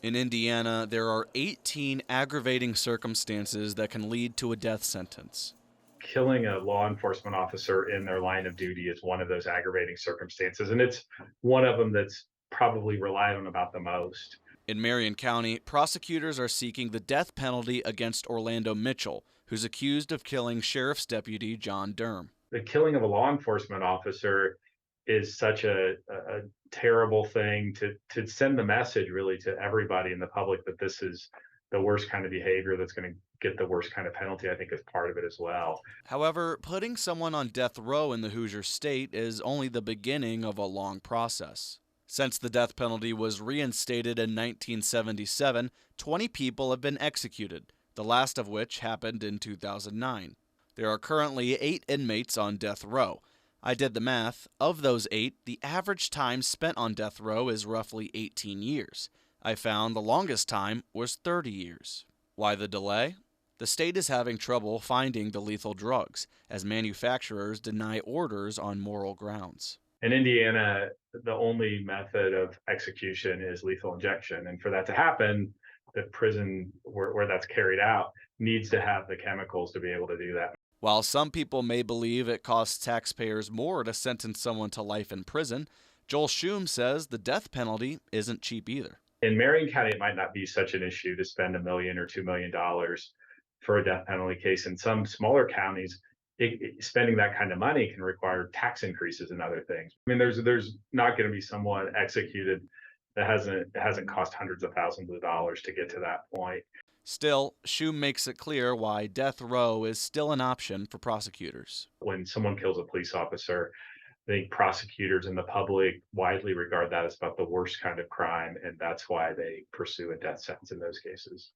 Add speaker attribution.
Speaker 1: In Indiana, there are 18 aggravating circumstances that can lead to a death sentence.
Speaker 2: Killing a law enforcement officer in their line of duty is one of those aggravating circumstances, and it's one of them that's probably relied on about the most.
Speaker 1: In Marion County, prosecutors are seeking the death penalty against Orlando Mitchell, who's accused of killing Sheriff's Deputy John Durham.
Speaker 2: The killing of a law enforcement officer is such a terrible thing to send the message really to everybody in the public that this is the worst kind of behavior that's going to get the worst kind of penalty. I think is part of it as well.
Speaker 1: However, putting someone on death row in the Hoosier state is only the beginning of a long process. Since the death penalty was reinstated in 1977, 20 people have been executed, the last of which happened in 2009. There are currently 8 inmates on death row. I did the math. Of those 8, the average time spent on death row is roughly 18 years. I found the longest time was 30 years. Why the delay? The state is having trouble finding the lethal drugs, as manufacturers deny orders on moral grounds.
Speaker 2: In Indiana, the only method of execution is lethal injection, and for that to happen, the prison where that's carried out needs to have the chemicals to be able to do that.
Speaker 1: While some people may believe it costs taxpayers more to sentence someone to life in prison, Joel Schum says the death penalty isn't cheap either.
Speaker 2: In Marion County, it might not be such an issue to spend $1 million or $2 million for a death penalty case. In some smaller counties, spending that kind of money can require tax increases and other things. I mean, there's not going to be someone executed that hasn't cost hundreds of thousands of dollars to get to that point.
Speaker 1: Still, Schum makes it clear why death row is still an option for prosecutors.
Speaker 2: When someone kills a police officer, I think prosecutors and the public widely regard that as about the worst kind of crime, and that's why they pursue a death sentence in those cases.